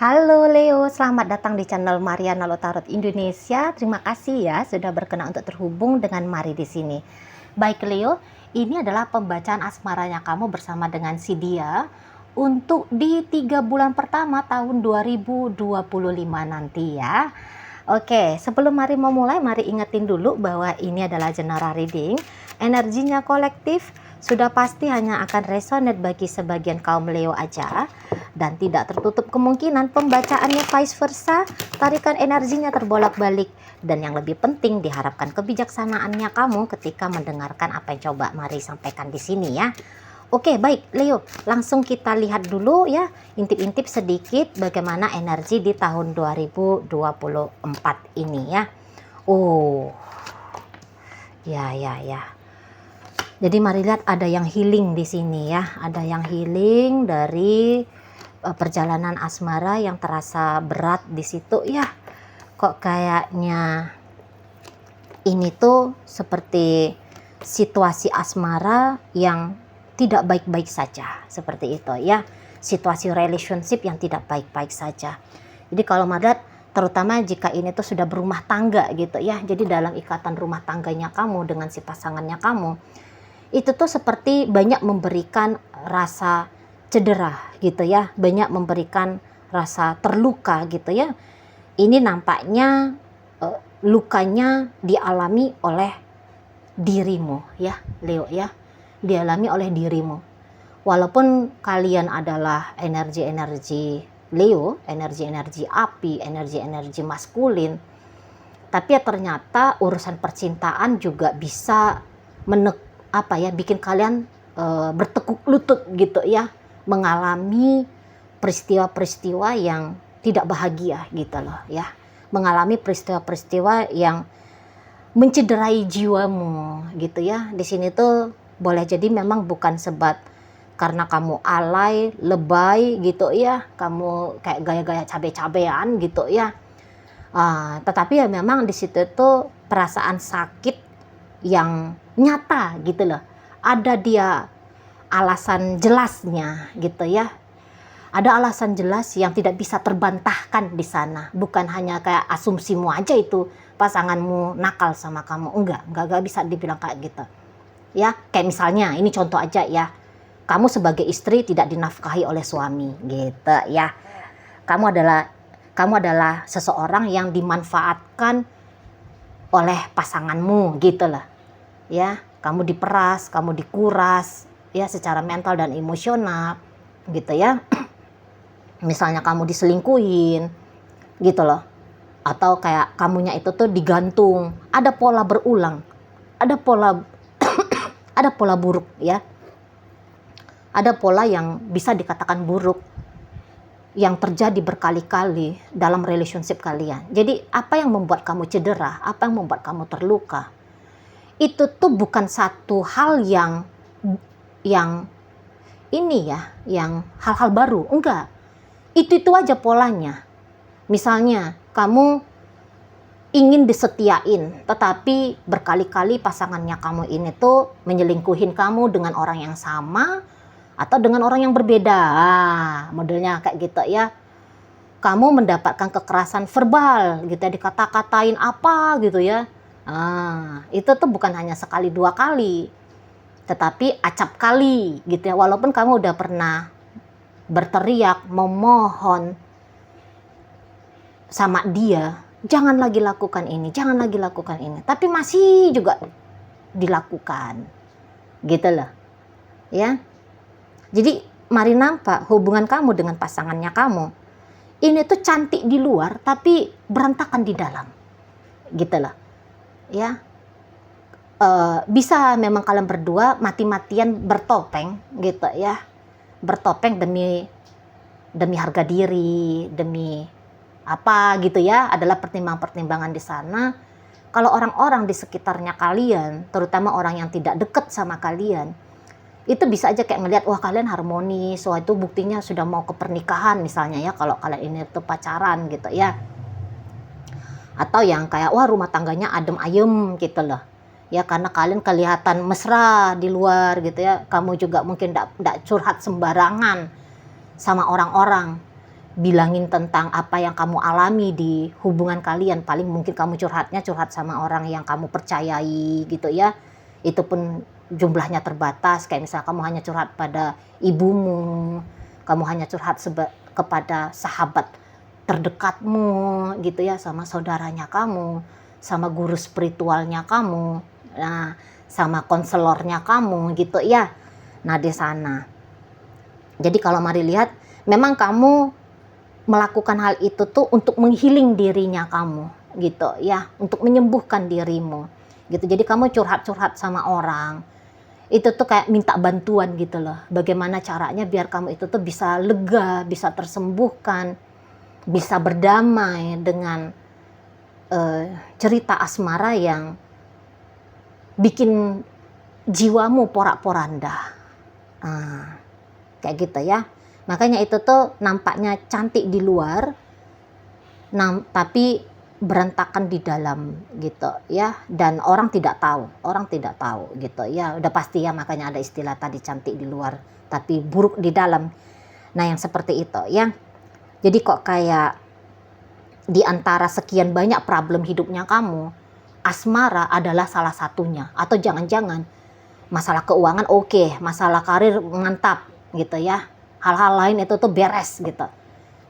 Halo Leo, selamat datang di channel Mariana Lotarot Indonesia. Terima kasih ya sudah berkenan untuk terhubung dengan Mari di sini. Baik Leo, ini adalah pembacaan asmaranya kamu bersama dengan si Dia untuk di 3 bulan pertama tahun 2025 nanti ya. Oke, sebelum Mari memulai, mari ingetin dulu bahwa ini adalah general reading. Energinya kolektif, sudah pasti hanya akan resonate bagi sebagian kaum Leo aja. Dan tidak tertutup kemungkinan pembacaannya vice versa, tarikan energinya terbolak-balik. Dan yang lebih penting, diharapkan kebijaksanaannya kamu ketika mendengarkan apa yang coba Mari sampaikan di sini ya. Oke, baik Leo, langsung kita lihat dulu ya, intip-intip sedikit bagaimana energi di tahun 2024 ini ya. Oh, ya. Jadi mari lihat, ada yang healing di sini ya, ada yang healing dari perjalanan asmara yang terasa berat di situ ya. Kok kayaknya ini tuh seperti situasi asmara yang tidak baik-baik saja, seperti itu ya. Situasi relationship yang tidak baik-baik saja. Jadi kalau melihat, terutama jika ini tuh sudah berumah tangga gitu ya. Jadi dalam ikatan rumah tangganya kamu dengan si pasangannya kamu, itu tuh seperti banyak memberikan rasa cedera gitu ya, banyak memberikan rasa terluka gitu ya. Ini nampaknya lukanya dialami oleh dirimu ya Leo ya, dialami oleh dirimu. Walaupun kalian adalah energi-energi Leo, energi-energi api, energi-energi maskulin, tapi ya ternyata urusan percintaan juga bisa bikin kalian bertekuk lutut gitu ya, mengalami peristiwa-peristiwa yang tidak bahagia gitu loh ya, mengalami peristiwa-peristiwa yang mencederai jiwamu gitu ya. Di sini tuh boleh jadi memang bukan sebab karena kamu alay, lebay gitu ya, kamu kayak gaya-gaya cabe-cabean gitu ya. Tetapi ya memang di situ tuh perasaan sakit yang nyata gitu loh. Ada dia alasan jelasnya gitu ya. Ada alasan jelas yang tidak bisa terbantahkan di sana. Bukan hanya kayak asumsimu aja itu pasanganmu nakal sama kamu. Enggak bisa dibilang kayak gitu. Ya, kayak misalnya ini contoh aja ya. Kamu sebagai istri tidak dinafkahi oleh suami gitu ya. Kamu adalah seseorang yang dimanfaatkan oleh pasanganmu gitu lah. Ya, kamu diperas, kamu dikuras ya secara mental dan emosional gitu ya. Misalnya kamu diselingkuhin gitu loh, atau kayak kamunya itu tuh digantung. Ada pola berulang, ada pola buruk ya, ada pola yang bisa dikatakan buruk yang terjadi berkali-kali dalam relationship kalian. Jadi apa yang membuat kamu cedera, apa yang membuat kamu terluka, itu tuh bukan satu hal yang ini ya, yang hal-hal baru, enggak. Itu aja polanya. Misalnya kamu ingin disetiain, tetapi berkali-kali pasangannya kamu ini tuh menyelingkuhin kamu dengan orang yang sama atau dengan orang yang berbeda. Modelnya kayak gitu ya. Kamu mendapatkan kekerasan verbal gitu ya, dikata-katain apa gitu ya. Itu tuh bukan hanya sekali dua kali, tetapi acap kali gitu ya. Walaupun kamu udah pernah berteriak, memohon sama dia, jangan lagi lakukan ini, tapi masih juga dilakukan gitu loh ya. Jadi mari nampak hubungan kamu dengan pasangannya kamu ini tuh cantik di luar tapi berantakan di dalam gitu loh ya. Bisa memang kalian berdua mati-matian bertopeng gitu ya, bertopeng demi harga diri, demi apa gitu ya, adalah pertimbangan-pertimbangan di sana. Kalau orang-orang di sekitarnya kalian, terutama orang yang tidak dekat sama kalian, itu bisa aja kayak ngelihat, wah kalian harmonis, wah itu buktinya sudah mau ke pernikahan misalnya ya, kalau kalian ini tuh pacaran gitu ya. Atau yang kayak, wah rumah tangganya adem ayem gitu loh ya, karena kalian kelihatan mesra di luar gitu ya. Kamu juga mungkin tidak curhat sembarangan sama orang-orang bilangin tentang apa yang kamu alami di hubungan kalian. Paling mungkin kamu curhatnya curhat sama orang yang kamu percayai gitu ya. Itu pun jumlahnya terbatas, kayak misalnya kamu hanya curhat pada ibumu, kamu hanya curhat kepada sahabat terdekatmu gitu ya, sama saudaranya kamu, sama guru spiritualnya kamu, nah sama konselornya kamu gitu ya. Nah di sana. Jadi kalau mari lihat, memang kamu melakukan hal itu tuh untuk menghealing dirinya kamu gitu ya, untuk menyembuhkan dirimu gitu. Jadi kamu curhat-curhat sama orang itu tuh kayak minta bantuan gitu loh, bagaimana caranya biar kamu itu tuh bisa lega, bisa tersembuhkan, bisa berdamai dengan cerita asmara yang bikin jiwamu porak-poranda. Kayak gitu ya. Makanya itu tuh nampaknya cantik di luar, tapi berantakan di dalam gitu ya. Dan orang tidak tahu gitu ya. Udah pasti ya, makanya ada istilah tadi, cantik di luar tapi buruk di dalam. Nah yang seperti itu ya. Jadi kok kayak di antara sekian banyak problem hidupnya kamu, asmara adalah salah satunya. Atau jangan-jangan masalah keuangan oke, masalah karir mantap gitu ya. Hal-hal lain itu tuh beres gitu.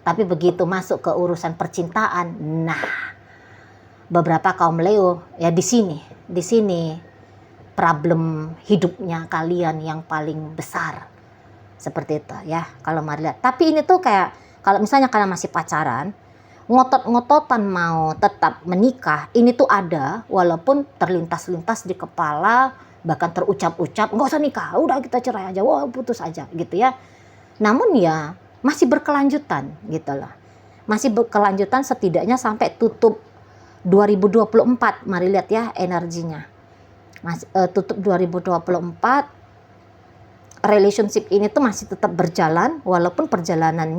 Tapi begitu masuk ke urusan percintaan, nah beberapa kaum Leo ya di sini problem hidupnya kalian yang paling besar. Seperti itu ya kalau mari lihat. Tapi ini tuh kayak kalau misalnya kalian masih pacaran, ngotot-ngototan mau tetap menikah, ini tuh ada walaupun terlintas-lintas di kepala, bahkan terucap-ucap nggak usah nikah, udah kita cerai aja, wah putus aja gitu ya. Namun ya masih berkelanjutan gitu loh. Masih berkelanjutan setidaknya sampai tutup 2024. Mari lihat ya energinya. Tutup 2024, relationship ini tuh masih tetap berjalan walaupun perjalanan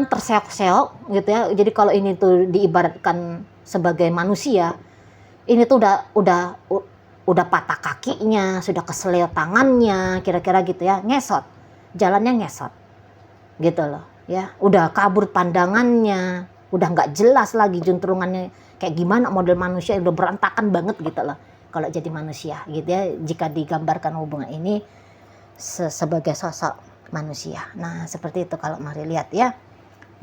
terseok-seok gitu ya. Jadi kalau ini tuh diibaratkan sebagai manusia, ini tuh udah patah kakinya, sudah keseleo tangannya, kira-kira gitu ya, ngesot, jalannya ngesot gitu loh ya, udah kabur pandangannya, udah nggak jelas lagi juntrungannya kayak gimana, model manusia udah berantakan banget gitu loh kalau jadi manusia gitu ya, jika digambarkan hubungan ini sebagai sosok manusia. Nah seperti itu kalau mari lihat ya.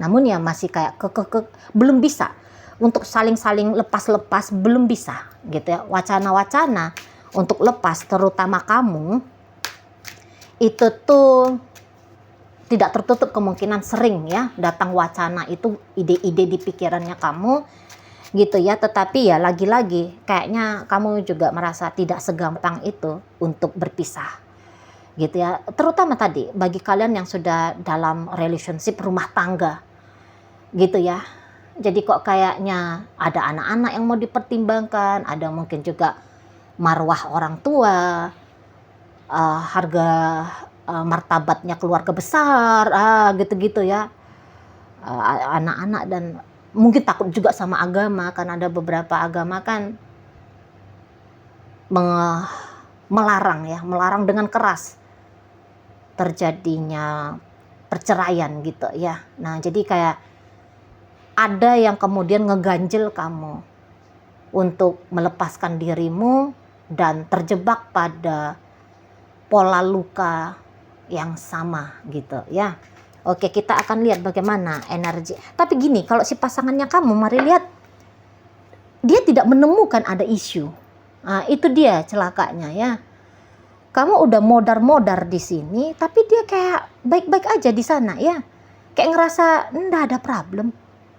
Namun ya masih kayak belum bisa untuk saling-saling lepas-lepas, belum bisa gitu ya. Wacana-wacana untuk lepas, terutama kamu, itu tuh tidak tertutup kemungkinan sering ya datang wacana itu, ide-ide di pikirannya kamu gitu ya. Tetapi ya lagi-lagi kayaknya kamu juga merasa tidak segampang itu untuk berpisah gitu ya. Terutama tadi bagi kalian yang sudah dalam relationship rumah tangga gitu ya. Jadi kok kayaknya ada anak-anak yang mau dipertimbangkan, ada mungkin juga marwah orang tua, harga martabatnya keluarga besar, gitu-gitu ya, anak-anak, dan mungkin takut juga sama agama, kan ada beberapa agama kan melarang dengan keras terjadinya perceraian gitu ya. Nah jadi kayak ada yang kemudian ngeganjel kamu untuk melepaskan dirimu dan terjebak pada pola luka yang sama gitu ya. Oke, kita akan lihat bagaimana energi. Tapi gini, kalau si pasangannya kamu, mari lihat, dia tidak menemukan ada isu. Nah, itu dia celakanya ya. Kamu udah modar-modar di sini, tapi dia kayak baik-baik aja di sana ya. Kayak ngerasa enggak ada problem.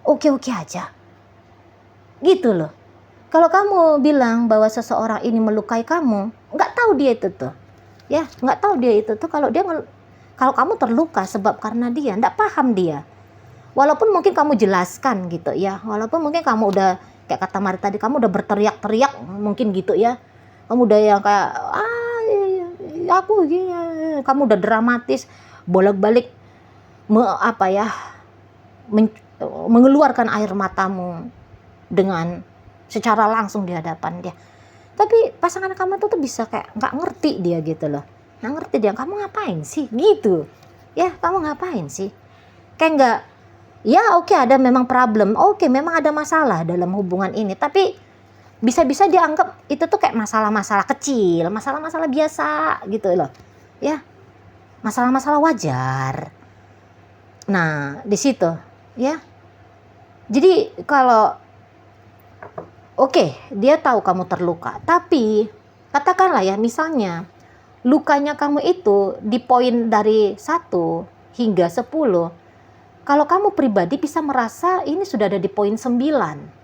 Oke-oke aja gitu loh. Kalau kamu bilang bahwa seseorang ini melukai kamu, nggak tahu dia itu tuh ya, nggak tahu dia itu tuh kalau kamu terluka sebab karena dia, nggak paham dia. Walaupun mungkin kamu jelaskan gitu ya, walaupun mungkin kamu udah kayak kata Mari tadi, kamu udah berteriak-teriak mungkin gitu ya, kamu udah yang kayak aku gini, kamu udah dramatis bolak-balik mengeluarkan air matamu dengan secara langsung di hadapan dia. Tapi pasangan kamu tuh bisa kayak nggak ngerti dia gitu loh, nggak ngerti dia, kamu ngapain sih gitu ya, kamu ngapain sih Kayak nggak, ya oke, ada memang problem, oke memang ada masalah dalam hubungan ini, tapi bisa-bisa dia anggap itu tuh kayak masalah-masalah kecil, masalah-masalah biasa gitu loh. Ya, masalah-masalah wajar. Nah, di situ ya. Jadi kalau oke, dia tahu kamu terluka, tapi katakanlah ya misalnya lukanya kamu itu di poin dari 1 hingga 10. Kalau kamu pribadi bisa merasa ini sudah ada di poin 9.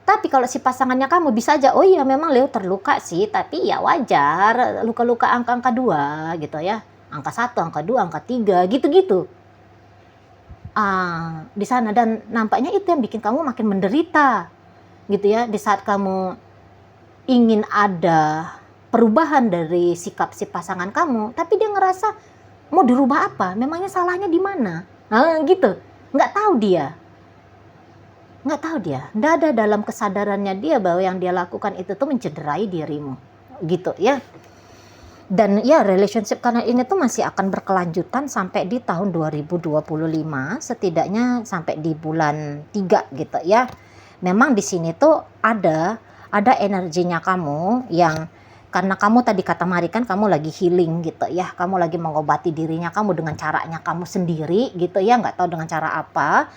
Tapi kalau si pasangannya kamu bisa aja, oh iya memang Leo terluka sih, tapi ya wajar, luka-luka angka-angka 2 gitu ya. Angka 1, angka 2, angka 3, gitu-gitu. Di sana, dan nampaknya itu yang bikin kamu makin menderita gitu ya. Di saat kamu ingin ada perubahan dari sikap si pasangan kamu, tapi dia ngerasa mau dirubah apa? Memangnya salahnya di mana? Gitu. Nggak tahu dia. Nggak ada dalam kesadarannya dia bahwa yang dia lakukan itu tuh mencederai dirimu. Gitu ya. Dan ya relationship karena ini tuh masih akan berkelanjutan sampai di tahun 2025, setidaknya sampai di bulan 3 gitu ya. Memang di sini tuh ada energinya kamu yang, karena kamu tadi kata Mari kan kamu lagi healing gitu ya, kamu lagi mengobati dirinya kamu dengan caranya kamu sendiri gitu ya, nggak tahu dengan cara apa,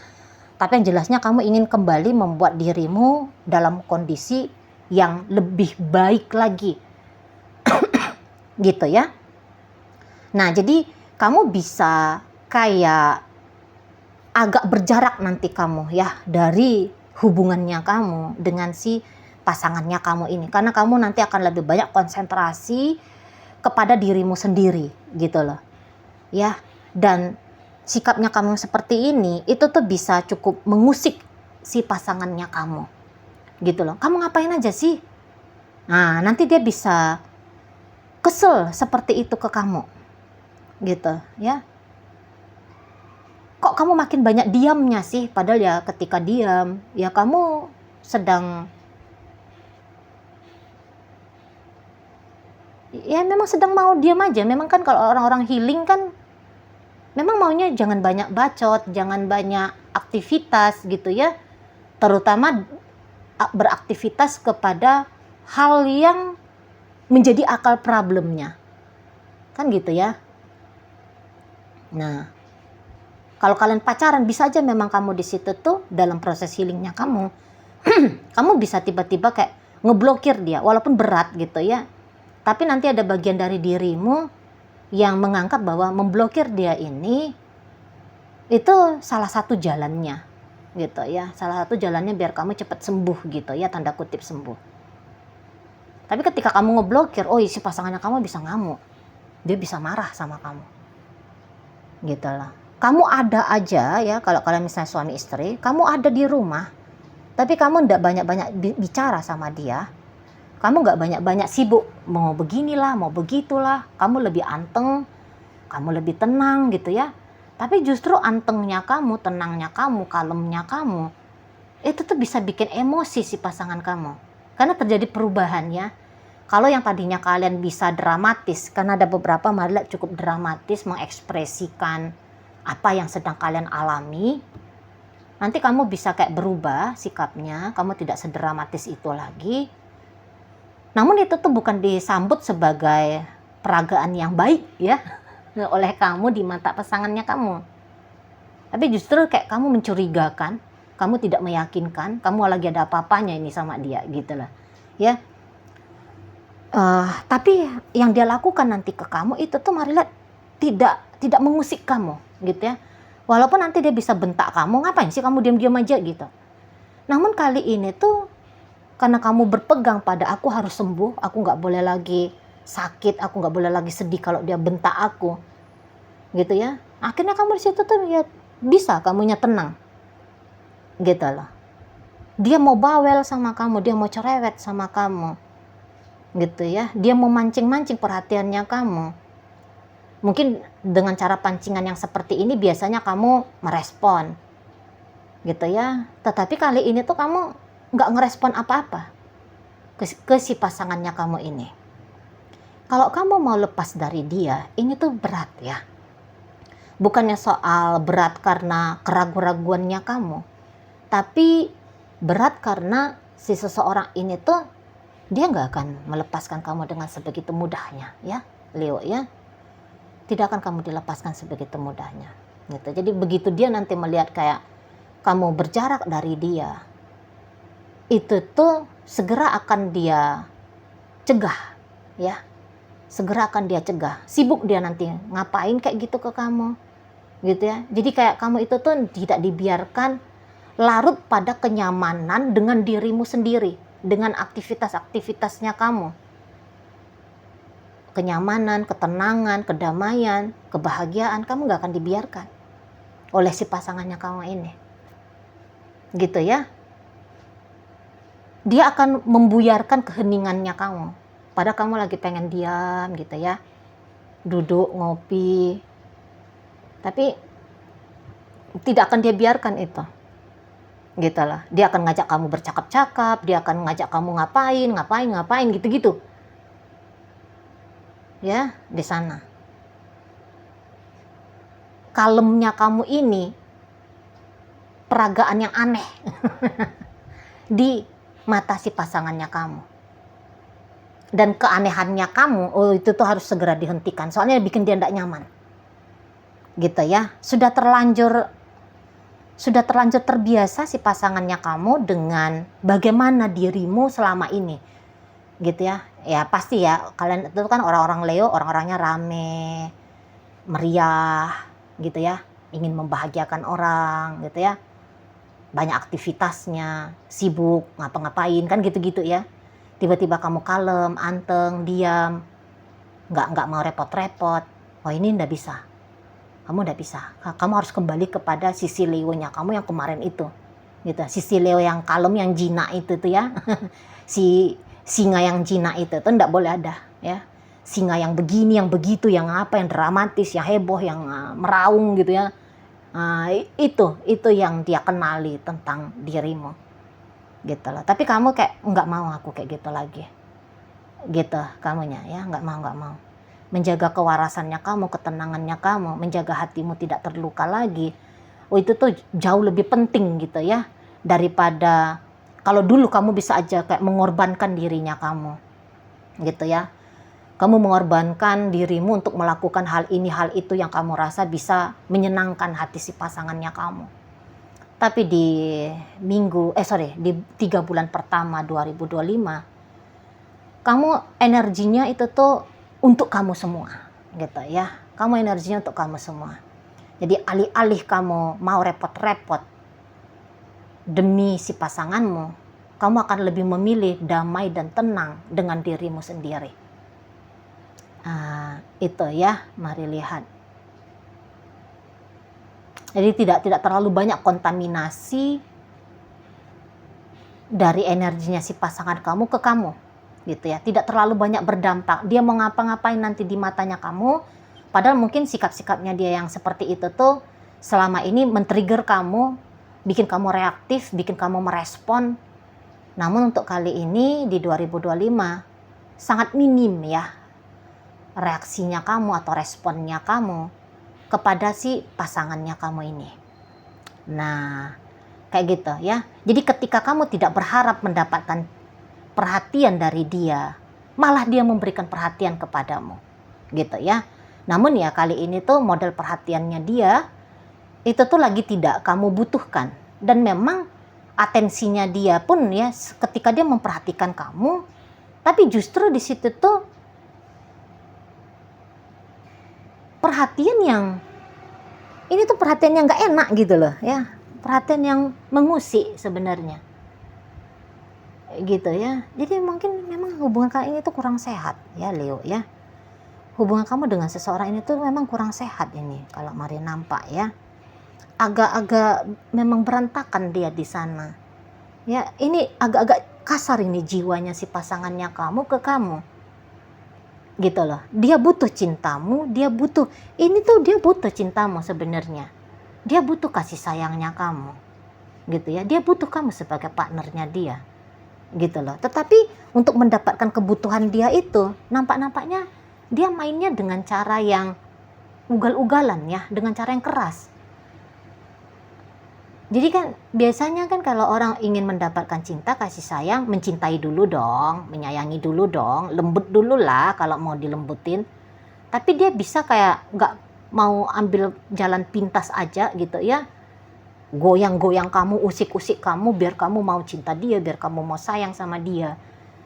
tapi yang jelasnya kamu ingin kembali membuat dirimu dalam kondisi yang lebih baik lagi gitu ya. Nah jadi kamu bisa kayak agak berjarak nanti kamu ya dari hubungannya kamu dengan si pasangannya kamu ini, karena kamu nanti akan lebih banyak konsentrasi kepada dirimu sendiri gitu loh ya. Dan sikapnya kamu seperti ini itu tuh bisa cukup mengusik si pasangannya kamu gitu loh. Kamu ngapain aja sih? Nah nanti dia bisa kesel seperti itu ke kamu gitu ya. Kok kamu makin banyak diamnya sih, padahal ya ketika diam ya kamu sedang memang sedang mau diam aja. Memang kan kalau orang-orang healing kan memang maunya jangan banyak bacot, jangan banyak aktivitas gitu ya, terutama beraktivitas kepada hal yang menjadi akal problemnya kan gitu ya. Nah kalau kalian pacaran bisa aja memang kamu di situ tuh dalam proses healingnya kamu kamu bisa tiba-tiba kayak ngeblokir dia walaupun berat gitu ya, tapi nanti ada bagian dari dirimu yang menganggap bahwa memblokir dia ini itu salah satu jalannya gitu ya, salah satu jalannya biar kamu cepat sembuh gitu ya, tanda kutip sembuh. Tapi ketika kamu ngeblokir, si pasangannya kamu bisa ngamuk, dia bisa marah sama kamu gitu lah. Kamu ada aja ya, kalau kalian misalnya suami istri, kamu ada di rumah tapi kamu nggak banyak-banyak bicara sama dia, kamu nggak banyak-banyak sibuk mau beginilah mau begitulah, kamu lebih anteng, kamu lebih tenang gitu ya. Tapi justru antengnya kamu, tenangnya kamu, kalemnya kamu itu tuh bisa bikin emosi si pasangan kamu, karena terjadi perubahan ya. Kalau yang tadinya kalian bisa dramatis, karena ada beberapa Marila cukup dramatis mengekspresikan apa yang sedang kalian alami, nanti kamu bisa kayak berubah sikapnya, kamu tidak sedramatis itu lagi. Namun itu tuh bukan disambut sebagai peragaan yang baik ya oleh kamu di mata pasangannya kamu, tapi justru kayak kamu mencurigakan, kamu tidak meyakinkan, kamu lagi ada apa-apanya ini sama dia gitu lah ya. Tapi yang dia lakukan nanti ke kamu itu tuh Marila tidak mengusik kamu gitu ya. Walaupun nanti dia bisa bentak kamu, ngapain sih kamu diam-diam aja gitu. Namun kali ini tuh karena kamu berpegang pada aku harus sembuh, aku nggak boleh lagi sakit, aku nggak boleh lagi sedih kalau dia bentak aku gitu ya. Akhirnya kamu di situ tuh ya bisa kamunya tenang gitu loh. Dia mau bawel sama kamu, dia mau cerewet sama kamu gitu ya, dia mau mancing-mancing perhatiannya kamu. Mungkin dengan cara pancingan yang seperti ini biasanya kamu merespon gitu ya, tetapi kali ini tuh kamu nggak ngerespon apa-apa ke si pasangannya kamu ini. Kalau kamu mau lepas dari dia, ini tuh berat ya. bukannya soal berat karena keraguan-raguannya kamu, tapi berat karena si seseorang ini tuh dia nggak akan melepaskan kamu dengan sebegitu mudahnya, ya Leo ya. Tidak akan kamu dilepaskan sebegitu mudahnya gitu. Jadi begitu dia nanti melihat kayak kamu berjarak dari dia, itu tuh segera akan dia cegah, ya segera akan dia cegah. Sibuk dia nanti ngapain kayak gitu ke kamu gitu ya. Jadi kayak kamu itu tuh tidak dibiarkan larut pada kenyamanan dengan dirimu sendiri, dengan aktivitas-aktivitasnya kamu. Kenyamanan, ketenangan, kedamaian, kebahagiaan kamu gak akan dibiarkan oleh si pasangannya kamu ini. Gitu ya. Dia akan membuyarkan keheningannya kamu. Padahal kamu lagi pengen diam gitu ya. Duduk, ngopi. Tapi tidak akan dia biarkan itu. Gitu lah. Dia akan ngajak kamu bercakap-cakap, dia akan ngajak kamu ngapain gitu-gitu. Ya, di sana. Kalemnya kamu ini peragaan yang aneh di mata si pasangannya kamu. Dan keanehannya kamu, itu tuh harus segera dihentikan. Soalnya bikin dia tidak nyaman. Gitu ya. Sudah terlanjur terbiasa si pasangannya kamu dengan bagaimana dirimu selama ini. Gitu ya. Ya pasti ya, kalian itu kan orang-orang Leo, orang-orangnya rame, meriah, gitu ya. Ingin membahagiakan orang, gitu ya. Banyak aktivitasnya, sibuk, ngapa-ngapain, kan gitu-gitu ya. Tiba-tiba kamu kalem, anteng, diam, nggak mau repot-repot. Oh ini nggak bisa. Kamu nggak bisa. Kamu harus kembali kepada sisi Leo-nya kamu yang kemarin itu. Gitu. Sisi Leo yang kalem, yang jinak itu tuh ya. Si singa yang jinak itu tuh nggak boleh ada. Ya. Singa yang begini, yang begitu, yang apa, yang dramatis, yang heboh, yang meraung gitu ya. Itu yang dia kenali tentang dirimu. Gitu loh. Tapi kamu kayak nggak mau aku kayak gitu lagi. Gitu kamunya ya, nggak mau. Menjaga kewarasannya kamu, ketenangannya kamu, menjaga hatimu tidak terluka lagi. Oh itu tuh jauh lebih penting gitu ya. Daripada kalau dulu kamu bisa aja kayak mengorbankan dirinya kamu. Gitu ya. Kamu mengorbankan dirimu untuk melakukan hal ini, hal itu yang kamu rasa bisa menyenangkan hati si pasangannya kamu. Tapi di 3 bulan pertama 2025, kamu energinya itu tuh untuk kamu semua, gitu ya. Kamu energinya untuk kamu semua. Jadi alih-alih kamu mau repot-repot demi si pasanganmu, kamu akan lebih memilih damai dan tenang dengan dirimu sendiri. Itu ya, mari lihat. Jadi tidak terlalu banyak kontaminasi dari energinya si pasangan kamu ke kamu, gitu ya. Tidak terlalu banyak berdampak. Dia mau ngapa-ngapain nanti di matanya kamu, padahal mungkin sikap-sikapnya dia yang seperti itu tuh selama ini men-trigger kamu, bikin kamu reaktif, bikin kamu merespon. Namun untuk kali ini di 2025 sangat minim ya reaksinya kamu atau responnya kamu kepada si pasangannya kamu ini. Nah, kayak gitu ya. Jadi ketika kamu tidak berharap mendapatkan perhatian dari dia, malah dia memberikan perhatian kepadamu. Gitu ya. Namun ya kali ini tuh model perhatiannya dia itu tuh lagi tidak kamu butuhkan. Dan memang atensinya dia pun ya ketika dia memperhatikan kamu, tapi justru di situ tuh perhatian yang ini tuh perhatian yang nggak enak gitu loh ya, perhatian yang mengusik sebenarnya gitu ya. Jadi mungkin memang hubungan kalian ini tuh kurang sehat ya Leo ya. Hubungan kamu dengan seseorang ini tuh memang kurang sehat ini kalau mari nampak ya. Agak-agak memang berantakan dia di sana ya. Ini agak-agak kasar ini jiwanya si pasangannya kamu ke kamu gitu loh. Dia butuh cintamu, dia butuh cintamu sebenarnya. Dia butuh kasih sayangnya kamu. Gitu ya. Dia butuh kamu sebagai partnernya dia. Gitu loh. Tetapi untuk mendapatkan kebutuhan dia itu, nampak-nampaknya dia mainnya dengan cara yang ugal-ugalan ya, dengan cara yang keras. Jadi kan biasanya kan kalau orang ingin mendapatkan cinta, kasih sayang, mencintai dulu dong, menyayangi dulu dong, lembut dulu lah kalau mau dilembutin. Tapi dia bisa kayak nggak mau ambil jalan pintas aja gitu ya, goyang-goyang kamu, usik-usik kamu biar kamu mau cinta dia, biar kamu mau sayang sama dia.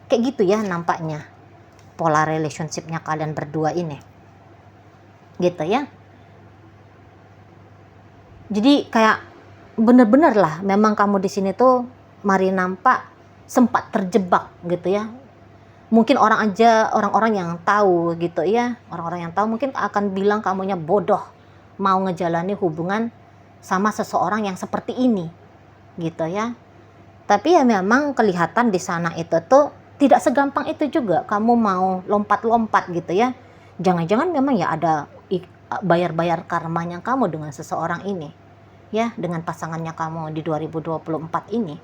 Kayak gitu ya nampaknya pola relationship-nya kalian berdua ini. Gitu ya. Jadi kayak bener-bener lah memang kamu di sini tuh mari nampak sempat terjebak gitu ya. Mungkin orang-orang yang tahu gitu ya, orang-orang yang tahu mungkin akan bilang kamunya bodoh mau ngejalani hubungan sama seseorang yang seperti ini gitu ya. Tapi ya memang kelihatan di sana itu tuh tidak segampang itu juga kamu mau lompat-lompat gitu ya. Jangan-jangan memang ya ada bayar-bayar karmanya kamu dengan seseorang ini ya, dengan pasangannya kamu di 2024 ini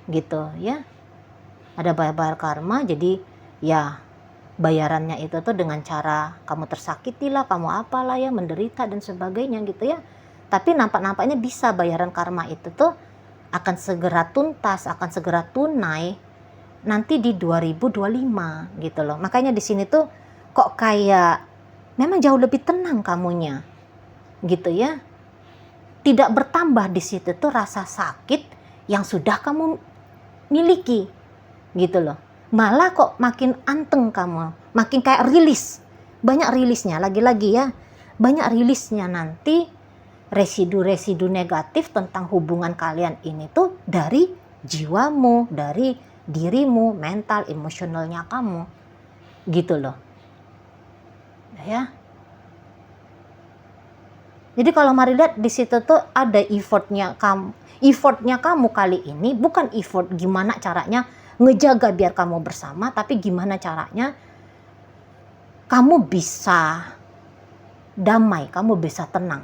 gitu ya. Ada bayar-bayar karma, jadi ya bayarannya itu tuh dengan cara kamu tersakiti lah, kamu apalah ya, menderita dan sebagainya gitu ya. Tapi nampak-nampaknya bisa bayaran karma itu tuh akan segera tuntas, akan segera tunai nanti di 2025 gitu loh. Makanya di sini tuh kok kayak memang jauh lebih tenang kamunya gitu ya. Tidak bertambah di situ tuh rasa sakit yang sudah kamu miliki gitu loh. Malah kok makin anteng kamu, makin kayak rilis. Banyak rilisnya, lagi-lagi ya. Banyak rilisnya nanti residu-residu negatif tentang hubungan kalian ini tuh dari jiwamu, dari dirimu, mental, emosionalnya kamu. Gitu loh. Ya. Jadi kalau mari lihat di situ tuh ada effortnya kamu. Effortnya kamu kali ini bukan effort gimana caranya ngejaga biar kamu bersama, tapi gimana caranya kamu bisa damai, kamu bisa tenang.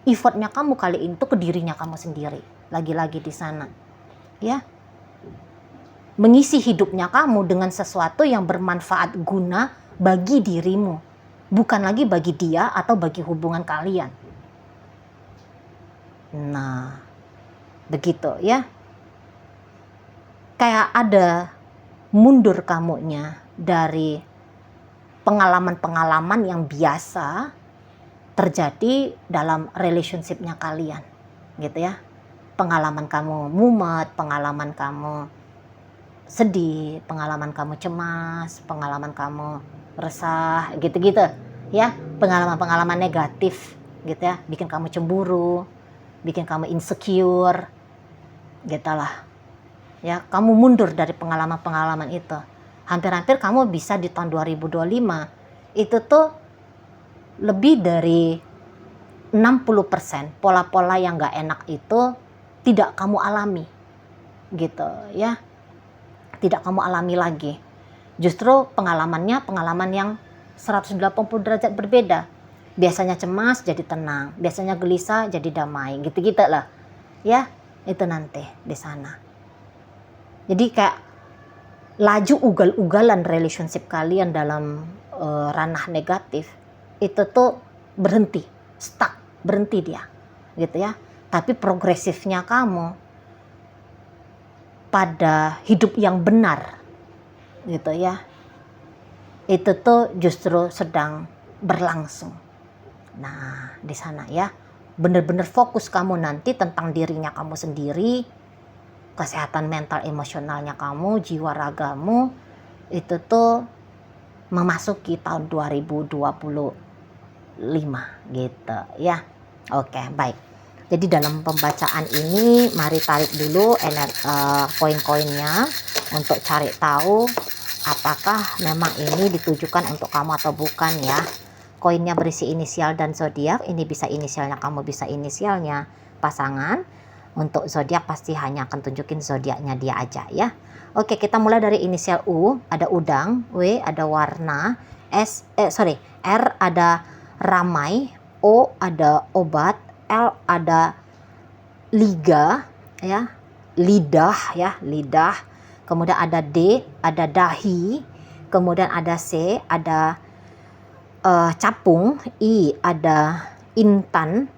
Effortnya kamu kali ini tuh ke dirinya kamu sendiri. Lagi-lagi di sana. Ya. Mengisi hidupnya kamu dengan sesuatu yang bermanfaat guna bagi dirimu. Bukan lagi bagi dia atau bagi hubungan kalian. Nah, begitu ya. Kayak ada mundur kamunya dari pengalaman-pengalaman yang biasa terjadi dalam relationship-nya kalian. Gitu ya. Pengalaman kamu mumet, pengalaman kamu sedih, pengalaman kamu cemas, pengalaman kamu resah, gitu-gitu. Ya, pengalaman-pengalaman negatif gitu ya, bikin kamu cemburu, bikin kamu insecure, gitu lah. Ya, kamu mundur dari pengalaman-pengalaman itu. Hampir-hampir kamu bisa di tahun 2025 itu tuh lebih dari 60% pola-pola yang gak enak itu tidak kamu alami, gitu ya. Tidak kamu alami lagi. Justru pengalamannya pengalaman yang 180 derajat berbeda. Biasanya cemas jadi tenang, biasanya gelisah jadi damai, gitu-gitu lah. Ya, itu nanti di sana. Jadi kayak laju ugal-ugalan relationship kalian dalam ranah negatif itu tuh berhenti, stuck, berhenti dia. Gitu ya. Tapi progresifnya kamu pada hidup yang benar. Gitu ya. Itu tuh justru sedang berlangsung. Nah, di sana ya, bener-bener fokus kamu nanti tentang dirinya kamu sendiri, kesehatan mental emosionalnya kamu, jiwa ragamu, itu tuh memasuki tahun 2025 gitu ya. Oke, baik. Jadi dalam pembacaan ini mari tarik dulu koin-koinnya untuk cari tahu apakah memang ini ditujukan untuk kamu atau bukan ya. Koinnya berisi inisial dan zodiak. Ini bisa inisialnya kamu, bisa inisialnya pasangan. Untuk zodiak pasti hanya akan tunjukin zodiaknya dia aja ya. Oke, kita mulai dari inisial U, ada udang, W ada warna, R ada ramai, O ada obat, L ada liga ya, lidah ya, lidah. Kemudian ada D ada dahi, kemudian ada C ada capung, I ada intan,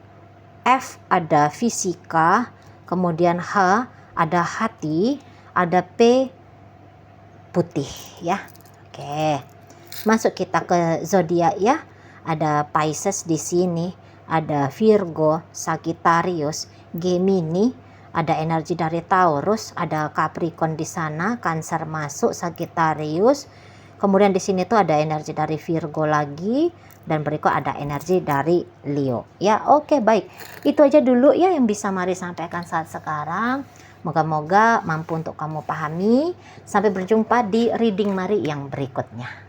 F ada fisika, kemudian H ada hati, ada P putih ya. Oke. Masuk kita ke zodiak ya. Ada Pisces di sini, ada Virgo, Sagittarius, Gemini, ada energi dari Taurus, ada Capricorn di sana, Cancer masuk, Sagittarius. Kemudian di sini tuh ada energi dari Virgo lagi, dan berikut ada energi dari Leo ya. Oke, baik, itu aja dulu ya yang bisa Mari sampaikan saat sekarang. Moga-moga mampu untuk kamu pahami. Sampai berjumpa di reading Mari yang berikutnya.